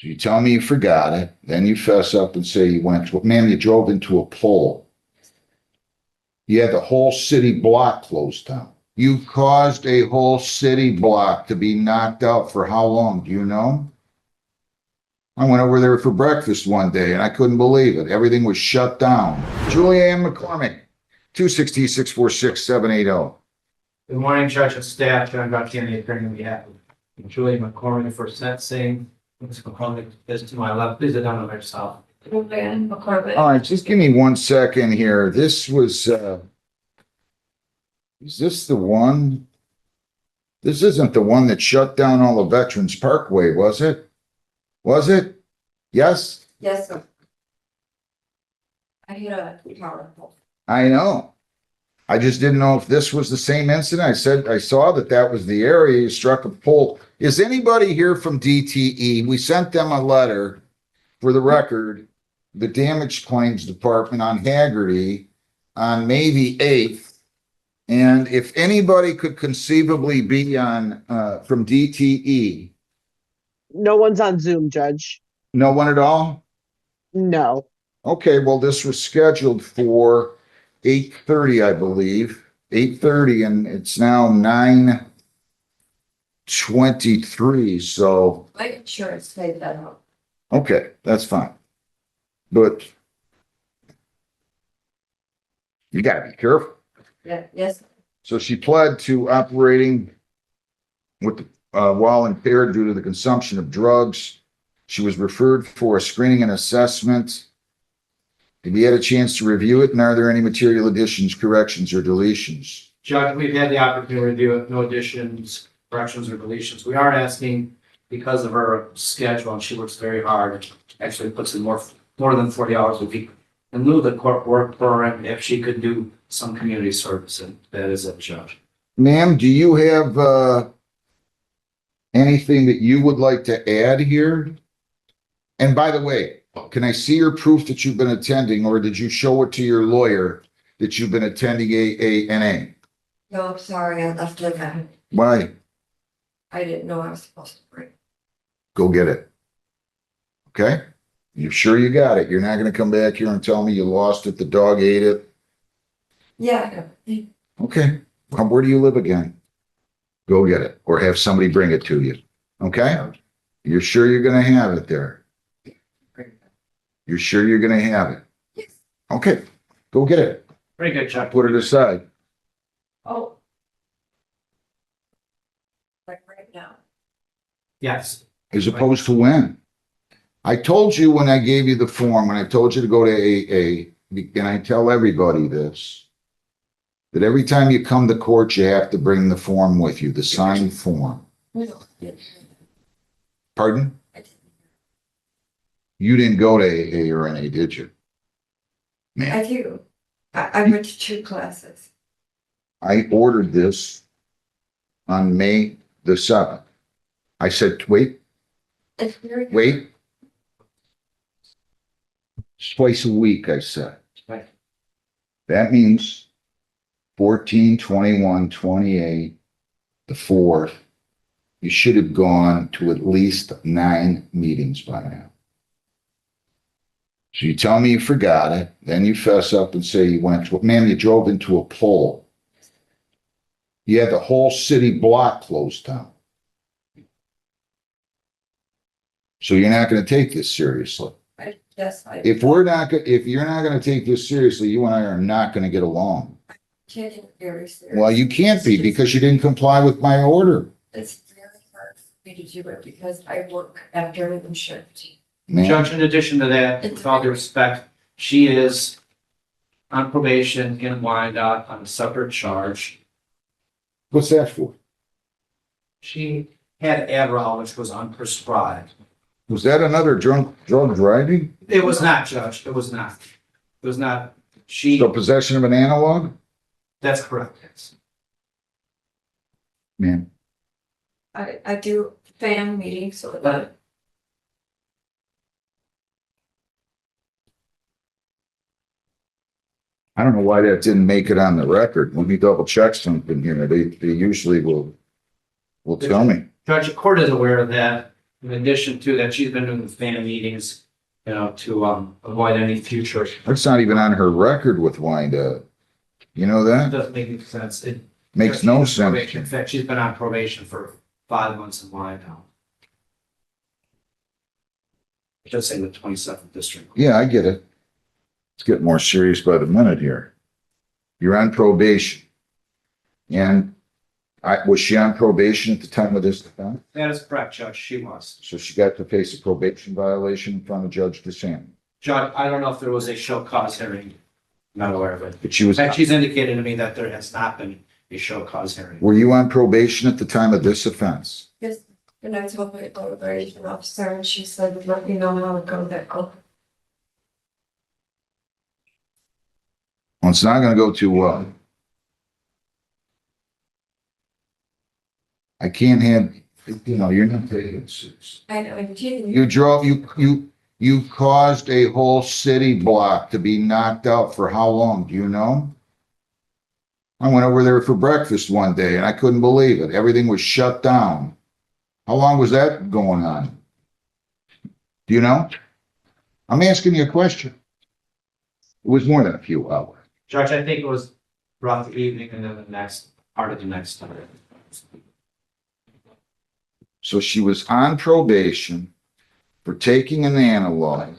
So you tell me you forgot it, then you fess up and say you went to, ma'am, you drove into a pole. You had the whole city block closed down. You caused a whole city block to be knocked out for how long? Do you know? I went over there for breakfast one day and I couldn't believe it. Everything was shut down. Julianne McCormick, 260-646-780. Good morning, Judge and staff. John Garcia, attorney on behalf of Julie McCormick for sentencing. Ms. McCormick is to my left. Please identify yourself. Julianne McCormick. All right, just give me 1 second here. This was, is this the one? This isn't the one that shut down all the Veterans Parkway, was it? Was it? Yes? Yes, sir. I hit a tower pole. I know. I just didn't know if this was the same incident. I said, I saw that that was the area you struck a pole. Is anybody here from DTE? We sent them a letter for the record, the damage claims department on Haggerty on May the 8th. And if anybody could conceivably be on, from DTE. No one's on Zoom, Judge. No one at all? No. Okay, well, this was scheduled for 8:30, I believe, 8:30, and it's now 9:23, so, My insurance paid that out. okay, that's fine. But you gotta be careful. Yeah, yes. So she pled to operating with, while impaired due to the consumption of drugs. She was referred for a screening and assessment. Have you had a chance to review it? And are there any material additions, corrections, or deletions? Judge, we've had the opportunity to review it. No additions, corrections, or deletions. We are asking, because of her schedule, and she works very hard, actually puts in more than 40 hours a week. In lieu of the court work program, if she could do some community service, and that is it, Judge. Ma'am, do you have anything that you would like to add here? And by the way, can I see your proof that you've been attending, or did you show it to your lawyer that you've been attending AANA? No, I'm sorry, I left it at. Why? I didn't know I was supposed to bring. Go get it. Okay? You're sure you got it? You're not going to come back here and tell me you lost it, the dog ate it? Yeah. Okay. Where do you live again? Go get it, or have somebody bring it to you. Okay? You're sure you're going to have it there? You're sure you're going to have it? Yes. Okay, go get it. Very good, Judge. Put it aside. Oh. Like right now. Yes. As opposed to when? I told you when I gave you the form, when I told you to go to AA, and I tell everybody this, that every time you come to court, you have to bring the form with you, the signed form. No. Pardon? I didn't. You didn't go to AA or NA, did you? I Man, do. I went to 2 classes. I ordered this on May the 7th. I said, wait, It's very. wait. It's twice a week, I said. Right. That means 14, 21, 28, the 4th. You should have gone to at least 9 meetings by now. So you tell me you forgot it, then you fess up and say you went to, ma'am, you drove into a pole. You had the whole city block closed down. So you're not going to take this seriously. Yes, If you're not going to take this seriously, you and I are not going to get along. taking it very seriously. Well, you can't be because you didn't comply with my order. It's very hard for me to do it because I work afternoon shift. Ma'am, Judge, in addition to that, with all due respect, she is on probation in Wyandotte on a separate charge. what's that for? She had Adderall, which was unprescribed. Was that another drug driving? It was not, Judge. It was not. It was not. She, So possession of an analog? that's correct, yes. Ma'am, I do fan meetings so that I don't know why that didn't make it on the record. Let me double check something here. They usually will tell me. Judge, the court is aware that In addition to that, she's been doing the fan meetings, to avoid any future. That's not even on her record with Wyandotte. You know It that? doesn't make any sense. Makes She's no on sense. probation. In fact, she's been on probation for 5 months in line now. Just say the 27th district. Yeah, I get it. It's getting more serious by the minute here. You're on probation. And was she on probation at the time of this event? That is correct, Judge. She was. So she got to face a probation violation in front of Judge DeSantis. Judge, I don't know if there was a show cause hearing. Not aware of it. But she was, In fact, she's indicated to me that there has not been a show cause hearing. were you on probation at the time of this offense? Yes, and I told my probation officer, and she said, let me know how it goes, that go. Well, it's not gonna go too well. I can't have, you're not taking it seriously. I know, and You drove, you caused a whole city block to be knocked out for how long? Do you know? I went over there for breakfast one day and I couldn't believe it. Everything was shut down. How long was that going on? Do you know? I'm asking you a question. It was more than a few hours. Judge, I think it was throughout the evening and then the next part of the next time. So she was on probation for taking an analog.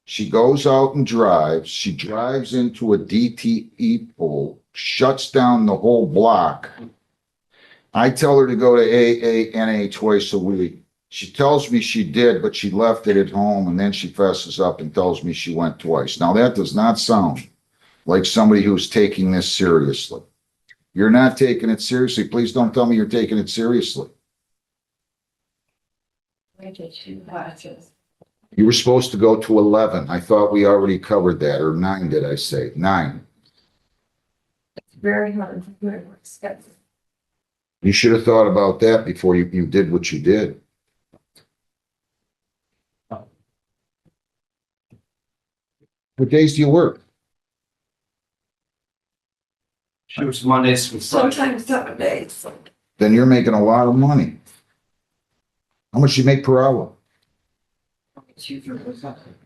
She goes out and drives. She drives into a DTE pole, shuts down the whole block. I tell her to go to AANA twice a week. She tells me she did, but she left it at home and then she fesses up and tells me she went twice. Now that does not sound like somebody who's taking this seriously. You're not taking it seriously. Please don't tell me you're taking it seriously. I did 2 classes. You were supposed to go to 11. I thought we already covered that, or 9, did I say? 9. It's very hard to do it work schedule. You should have thought about that before you did what you did. What days do you work? She was Mondays through Friday. Sometimes 7 days. Then you're making a lot of money. How much you make per hour?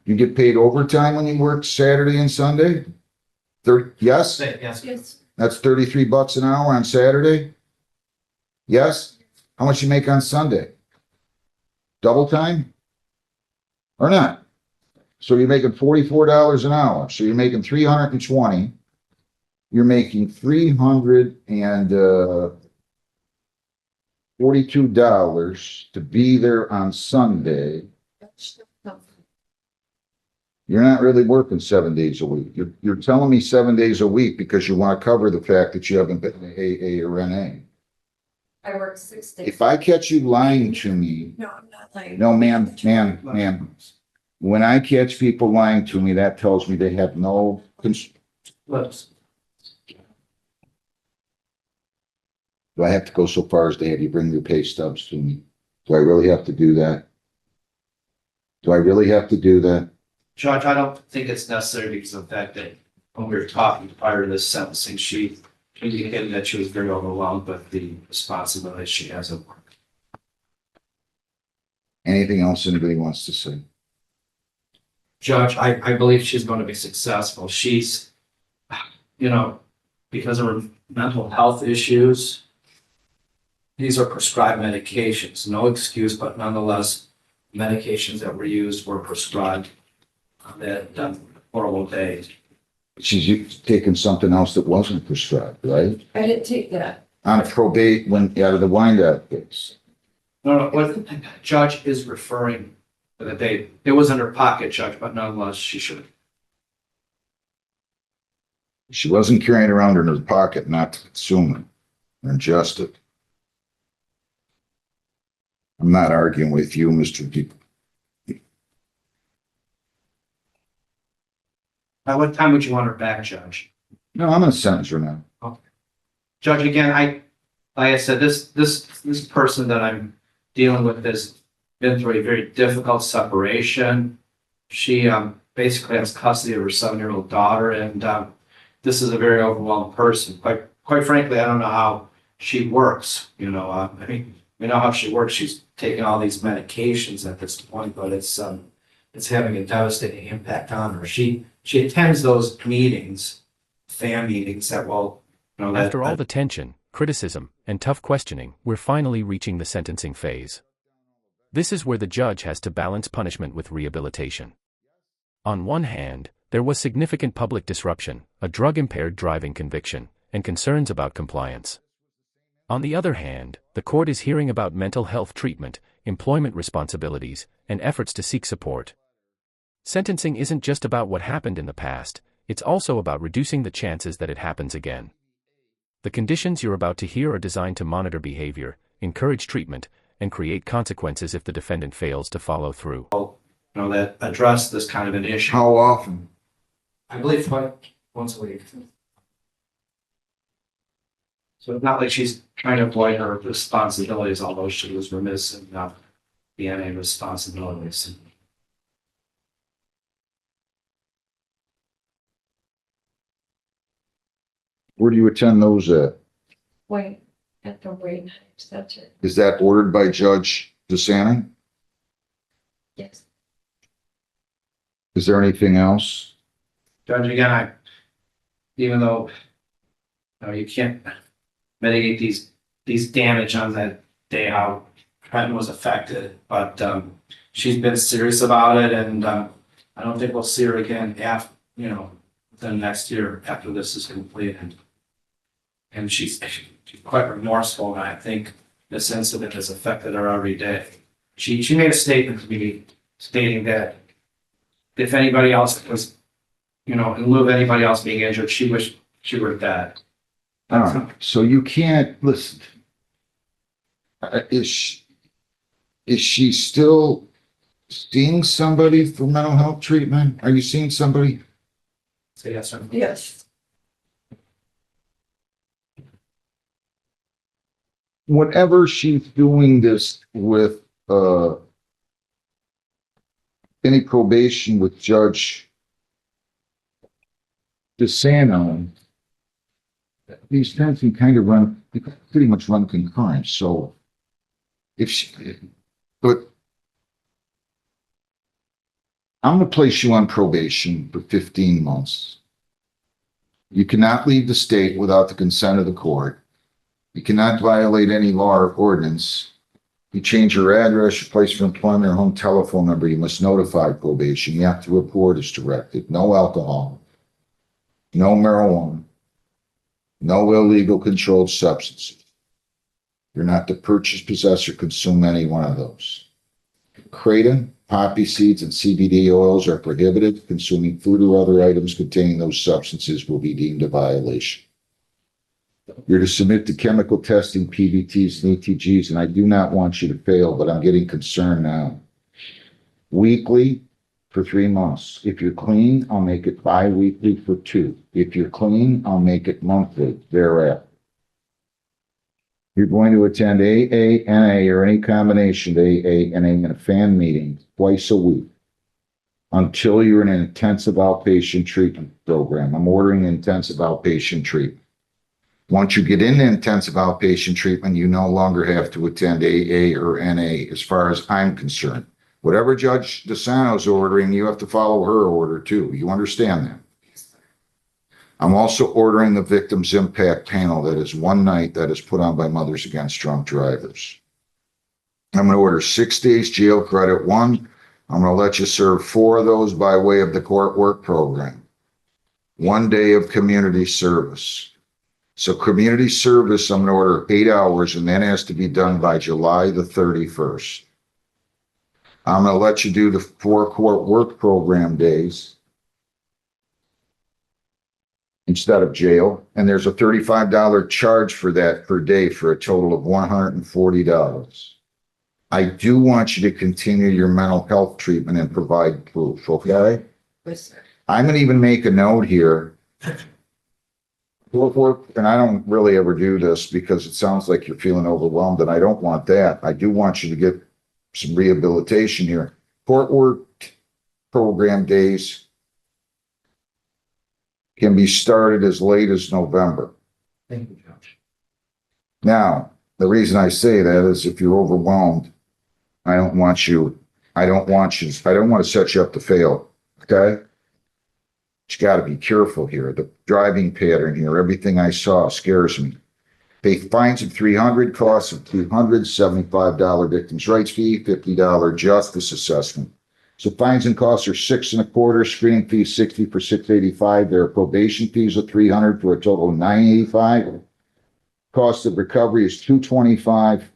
You get paid overtime when you work Saturday and Sunday? Yes? Yes. Yes, That's $33 an hour on Saturday? Yes? How much you make on Sunday? Double time? Or not? So you're making $44 an hour. So you're making 320. You're making $342 to be there on Sunday. You're not really working 7 days a week. You're telling me 7 days a week because you want to cover the fact that you haven't been to AA or NA. I work 6 days. If I catch you lying to me, No, I'm not lying. no, ma'am. When I catch people lying to me, that tells me they have no, Lips. do I have to go so far as to have you bring your pay stubs to me? Do I really have to do that? Do I really have to do that? Judge, I don't think it's necessary because of the fact that when we were talking prior to this sentencing, she indicated that she was very overwhelmed with the responsibilities she has at work. Anything else anybody wants to say? Judge, I believe she's going to be successful. She's, because of her mental health issues, these are prescribed medications. No excuse, but nonetheless, medications that were used were prescribed on that horrible day. She's taking something else that wasn't prescribed, right? I didn't take that. On probate, when out of the Wyandotte case. No, what the judge is referring to the date, it was in her pocket, Judge, but nonetheless, she should. She wasn't carrying around in her pocket not to consume it or ingest it. I'm not arguing with you, Mr. D. By what time would you want her back, Judge? No, I'm gonna sentence her now. Judge, again, like I said, this person that I'm dealing with has been through a very difficult separation. She basically has custody of her 7-year-old daughter, and this is a very overwhelmed person. Quite frankly, I don't know how she works. I mean, we know how she works. She's taking all these medications at this point, but it's having a devastating impact on her. She attends those meetings, fan meetings that will, you know, that. After all the tension, criticism, and tough questioning, we're finally reaching the sentencing phase. This is where the judge has to balance punishment with rehabilitation. On one hand, there was significant public disruption, a drug-impaired driving conviction, and concerns about compliance. On the other hand, the court is hearing about mental health treatment, employment responsibilities, and efforts to seek support. Sentencing isn't just about what happened in the past, it's also about reducing the chances that it happens again. The conditions you're about to hear are designed to monitor behavior, encourage treatment, and create consequences if the defendant fails to follow through. You know, that address this kind of an issue. How often? I believe once a week. So it's not like she's trying to avoid her responsibilities, although she was remiss in not being any responsibilities. Where do you attend those at? Wait, at the wait times, that's it. Is that ordered by Judge DeSanti? Yes. Is there anything else? Judge, again, even though, you know, you can't mitigate these damage on that day how Trenton was affected, but she's been serious about it, and I don't think we'll see her again after, you know, the next year after this is completed. And she's quite remorseful, and I think this incident has affected her every day. She made a statement to me stating that if anybody else was, you know, in lieu of anybody else being injured, she wished she were dead. All right, so you can't, listen. Is she still seeing somebody for mental health treatment? Are you seeing somebody? Say yes or no. Yes. Whatever she's doing this with, any probation with Judge DeSanto, these things can kind of run, they pretty much run concurrent, so if she, but I'm gonna place you on probation for 15 months. You cannot leave the state without the consent of the court. You cannot violate any law or ordinance. You change your address, your place of employment, or home telephone number, you must notify probation. You have to report as directed. No alcohol, no marijuana, no illegal controlled substances. You're not to purchase, possess, or consume any one of those. Kratom, poppy seeds, and CBD oils are prohibited. Consuming food or other items containing those substances will be deemed a violation. You're to submit to chemical testing, PBTs and ETGs, and I do not want you to fail, but I'm getting concerned now. Weekly for 3 months. If you're clean, I'll make it bi-weekly for 2. If you're clean, I'll make it monthly thereafter. You're going to attend AA, NA, or any combination of AA, NA, and a fan meeting twice a week until you're in an intensive outpatient treatment program. I'm ordering intensive outpatient treatment. Once you get into intensive outpatient treatment, you no longer have to attend AA or NA as far as I'm concerned. Whatever Judge DeSanto's ordering, you have to follow her order too. You understand that? I'm also ordering the victims impact panel that is one night that is put on by Mothers Against Drunk Drivers. I'm going to order 6 days jail credit 1. I'm going to let you serve 4 of those by way of the court work program. 1 day of community service. So community service, I'm going to order 8 hours, and that has to be done by July the 31st. I'm going to let you do the 4 court work program days instead of jail. And there's a $35 charge for that per day for a total of $140. I do want you to continue your mental health treatment and provide proof, okay? Yes. I'm going to even make a note here. And I don't really ever do this because it sounds like you're feeling overwhelmed, and I don't want that. I do want you to get some rehabilitation here. Court work program days can be started as late as November. Thank you, Judge. Now, the reason I say that is if you're overwhelmed, I don't want you, I don't want to set you up to fail, okay? But you gotta be careful here. The driving pattern here, everything I saw scares me. Pay fines of 300, costs of $200, $75 victim's rights fee, $50 justice assessment. So fines and costs are 6.25, screening fees 60 for 685. There are probation fees of 300 for a total of 985. Cost of recovery is 225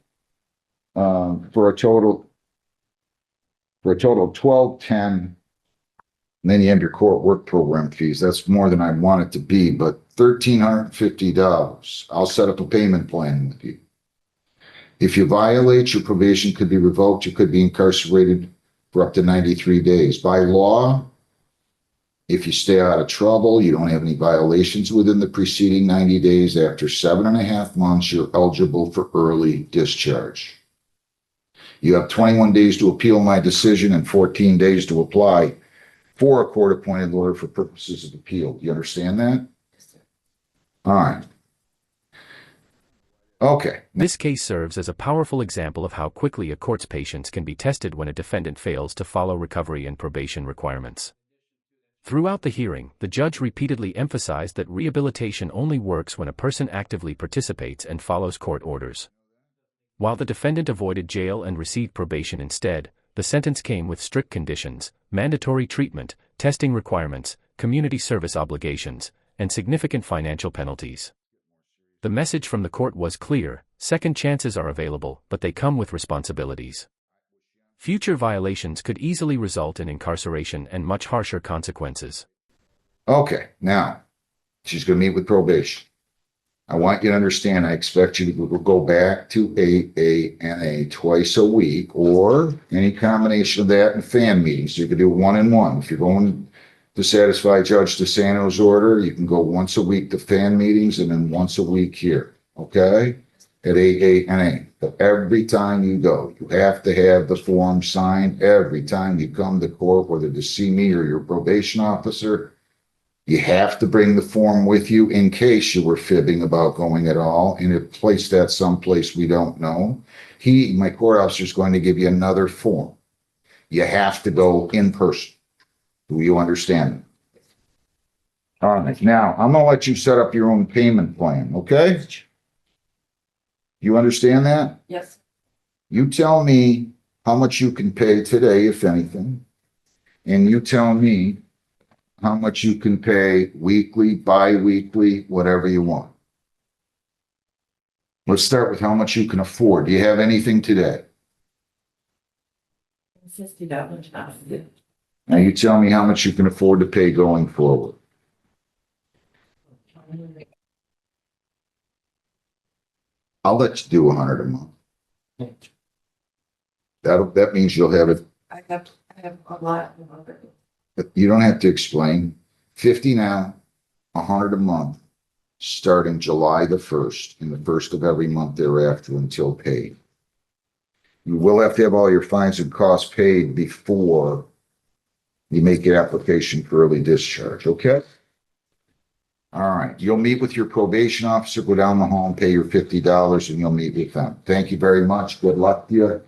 for a total of 1210. And then you have your court work program fees. That's more than I want it to be, but $1,350. I'll set up a payment plan with you. If you violate, your probation could be revoked. You could be incarcerated for up to 93 days. By law, if you stay out of trouble, you don't have any violations within the preceding 90 days, after 7.5 months, you're eligible for early discharge. You have 21 days to appeal my decision and 14 days to apply for a court-appointed lawyer for purposes of appeal. Do you understand that? All right. Okay. This case serves as a powerful example of how quickly a court's patience can be tested when a defendant fails to follow recovery and probation requirements. Throughout the hearing, the judge repeatedly emphasized that rehabilitation only works when a person actively participates and follows court orders. While the defendant avoided jail and received probation instead, the sentence came with strict conditions, mandatory treatment, testing requirements, community service obligations, and significant financial penalties. The message from the court was clear: second chances are available, but they come with responsibilities. Future violations could easily result in incarceration and much harsher consequences. Okay. Now, she's going to meet with probation. I want you to understand, I expect you to go back to AANA twice a week, or any combination of that and fan meetings. You can do 1-and-1. If you're going to satisfy Judge DeSanto's order, you can go once a week to fan meetings and then once a week here, okay? At AANA. But every time you go, you have to have the form signed. Every time you come to court, whether to see me or your probation officer, you have to bring the form with you in case you were fibbing about going at all, and if place that someplace we don't know. My court officer, is going to give you another form. You have to go in person. Do you understand? All right. Now, I'm going to let you set up your own payment plan, okay? You understand that? Yes. You tell me how much you can pay today, if anything, and you tell me how much you can pay weekly, bi-weekly, whatever you want. Let's start with how much you can afford. Do you have anything today? $50 now. Now you tell me how much you can afford to pay going forward. I'll let you do 100 a month. That means you'll have it. I have a lot of it. But you don't have to explain. 50 now, 100 a month, starting July the 1st, and the 1st of every month thereafter until paid. You will have to have all your fines and costs paid before you make your application for early discharge, okay? All right, you'll meet with your probation officer, go down the hall and pay your $50, and you'll meet with them. Thank you very much. Good luck to you.